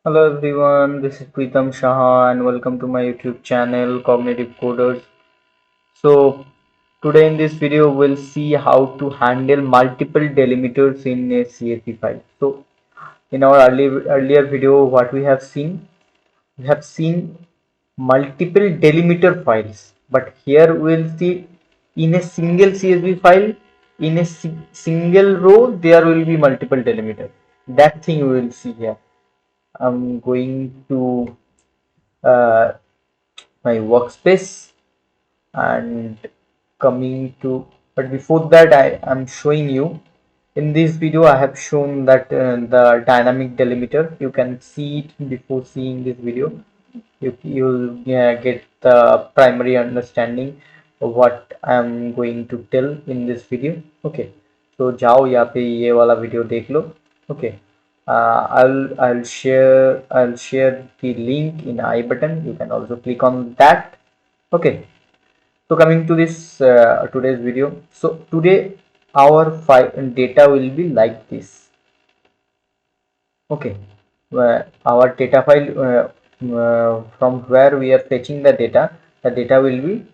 Hello everyone, this is Pritam Shah and welcome to my YouTube channel CognitiveCoders. So today in this video we'll see how to handle multiple delimiters in a CSV file. So in our earlier video what we have seen multiple delimiter files, but here we'll see in a single CSV file in a single row there will be multiple delimiters. That thing we will see here. I'm going to uh, my workspace and coming to, but before that I am showing you in this video. I have shown that the dynamic delimiter, you can see it before seeing this video. You'll get the primary understanding of what I'm going to tell in this video. Okay, so जाओ यहाँ पे ये वाला video देख लो. Okay, I'll share the link in I button. You can also click on that. Okay, so coming to this today's video. So today our file data will be like this. Okay, our data file, from where we are fetching the data will be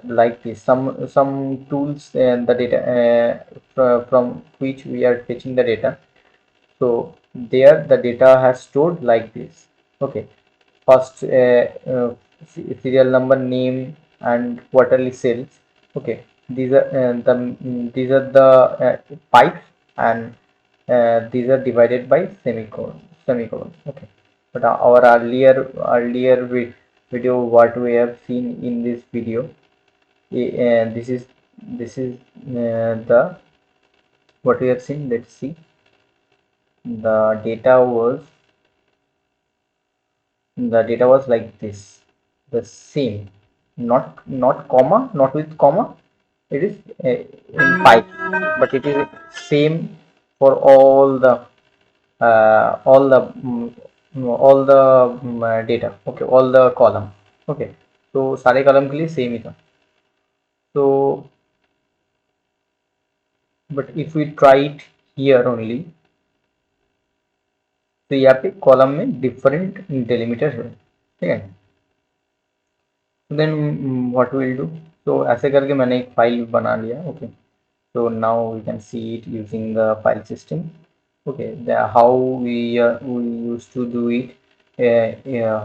like this. Some tools and the data from which we are fetching the data. So there the data has stored like this. Okay, first serial number, name, and quarterly sales. Okay, these are the pipes, and these are divided by semicolon. Okay, but our earlier video, what we have seen in this video, this is the what we have seen. Let's see. The data was like this, the same, not comma, not with comma. It is in pipe, but it is same for all the data. Okay, all the column. Okay, तो सारे column के लिए same ही था. So but if we try it here only, तो यहाँ पे column में different delimiter है. ठीक है, देन व्हाट विल डू. तो ऐसे करके मैंने एक फाइल बना लिया. Okay, so now we can see it using the file system. Okay, how we used to do it,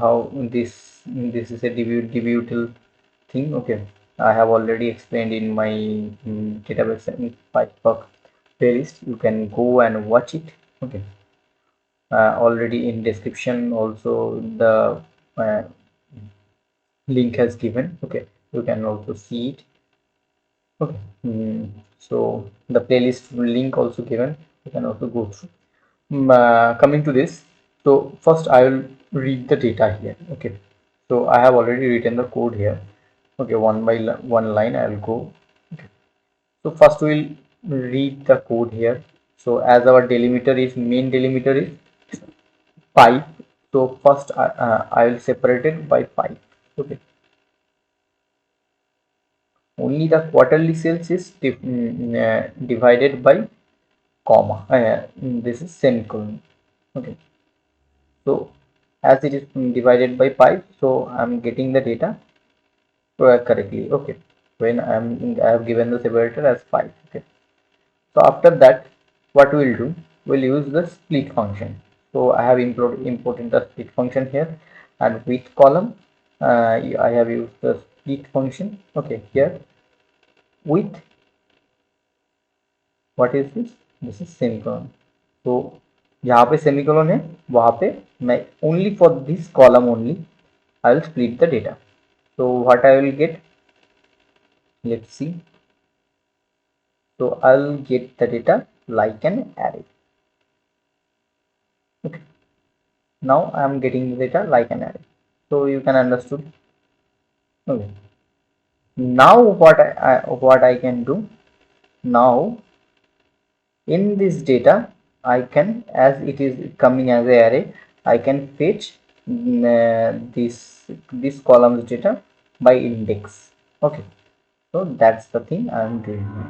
how this is a debutal thing. Okay, I have already explained in my database and PySpark playlist. You can go and watch it. Okay, already in description also the uh, link has given. Okay, you can also see it. Okay, so the playlist link also given, you can also go through. Coming to this, so first I will read the data here. Okay, so I have already written the code here. Okay, one by one line I will go. Okay, so first we will read the code here. So as our main delimiter is pipe, so first I will separate it by pipe. Okay, only the quarterly sales is divided by comma. This is semicolon. Okay, so as it is divided by 5, so I'm getting the data correctly. Okay, when I have given the separator as 5. Okay, so after that what we'll do, we'll use the split function. So I have imported the split function here, and with column I have used the split function. Okay, here with, what is this is semicolon. तो यहाँ पे semicolon है, वहाँ पे मैं only for this column only I will split the data. So what I will get, let's see. So I'll get the data like an array. Okay, now I am getting the data like an array. So you can understood. Okay, now what I can do now, in this data I can, as it is coming as a array, I can fetch this column's data by index. Okay, so that's the thing I am doing now.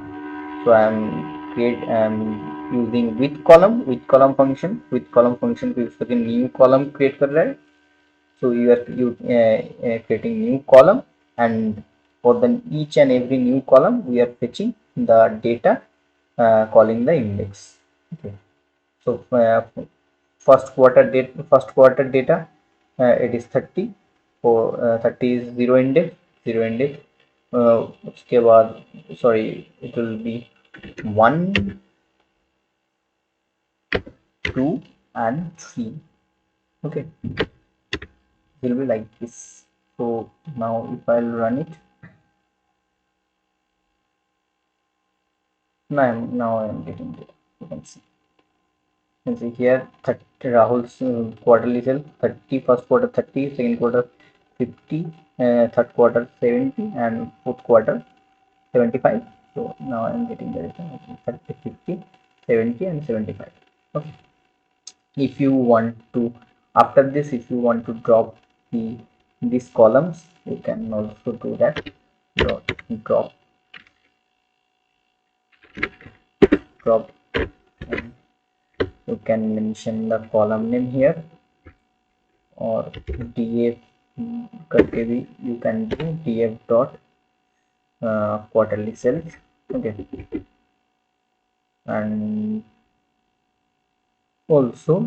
So I am using with column function. With column function को use करके new column create कर रहा है. So you creating new column, and for the each and every new column we are fetching the data, calling the index. Okay. So first quarter data, it is 30. for 30 is zero index. उसके बाद sorry, it will be 1, 2 and 3. Okay, it will be like this. So now if I'll run it, now I'm getting it. You can see. You can see here 30, Rahul's quarterly sales 30, first quarter 30, second quarter 50, third quarter 70, and fourth quarter 75. So now I'm getting the data 30, 50, 70, and 75. Okay. If you want to, after this, if you want to drop these columns, you can also do that. Drop, drop, and you can mention the column name here, or df करके भी you can do df dot quarterly sales. Okay, and also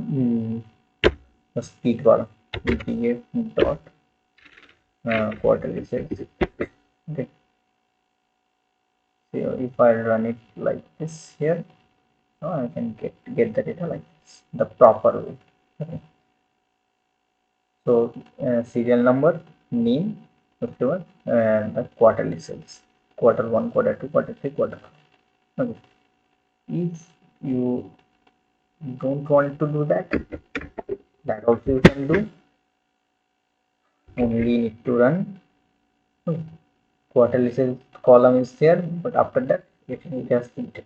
the speed column df dot quarterly sales. Okay, so if I run it like this here, I can get the data like this, the proper way. Okay. So serial number, name, customer, and the quarterly sales, quarter 1, quarter 2, quarter 3, quarter 4. Okay. If you don't want to do that, that also you can do. Only need to run. Okay. Quarterly sales column is there, but after that it has printed.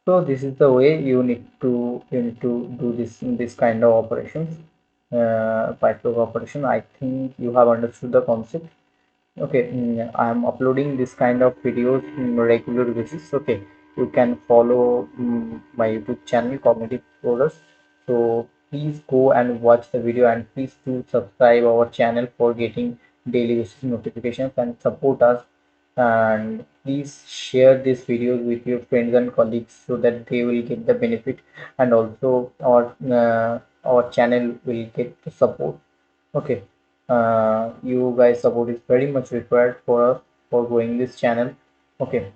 So this is the way you need to do this kind of operations, PySpark operation. I think you have understood the concept. Okay, I am uploading this kind of videos in regular basis. Okay, you can follow my YouTube channel Cognitive Coders. So please go and watch the video, and please do subscribe our channel for getting daily basis notifications, and support us. And please share this videos with your friends and colleagues so that they will get the benefit, and also our channel will get the support. Okay, you guys support is very much required for us for growing this channel. Okay,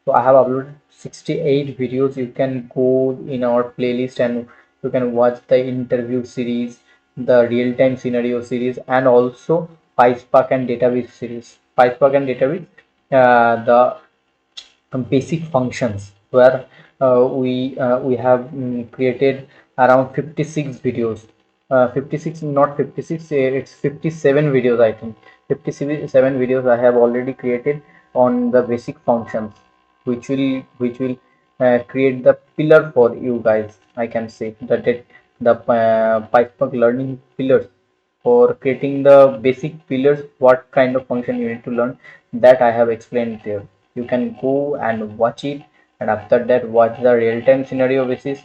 so I have uploaded 68 videos. You can go in our playlist and you can watch the interview series, the real-time scenario series, and also PySpark and database series. PySpark and database, the basic functions, where we have created around 56 videos. 56, not 56, it's 57 videos, I think. 57 videos I have already created on the basic functions, which will create the pillar for you guys. I can say that the PySpark learning pillars, for creating the basic pillars, what kind of function you need to learn, that I have explained there. You can go and watch it, and after that watch the real-time scenario basis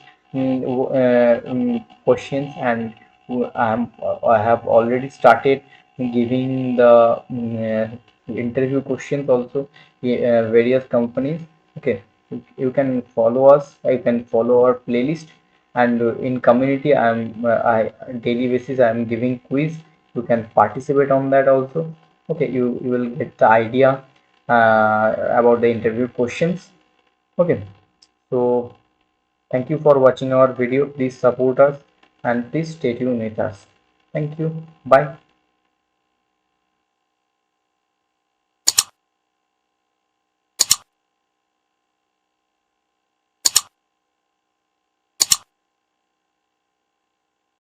questions. And I have already started giving the interview questions also, various companies. Okay, you can follow us, you can follow our playlist. And in community, I daily basis I am giving quiz. You can participate on that also. Okay, you will get the idea about the interview questions. Okay, so thank you for watching our video. Please support us, and please stay tuned with us. Thank you. Bye.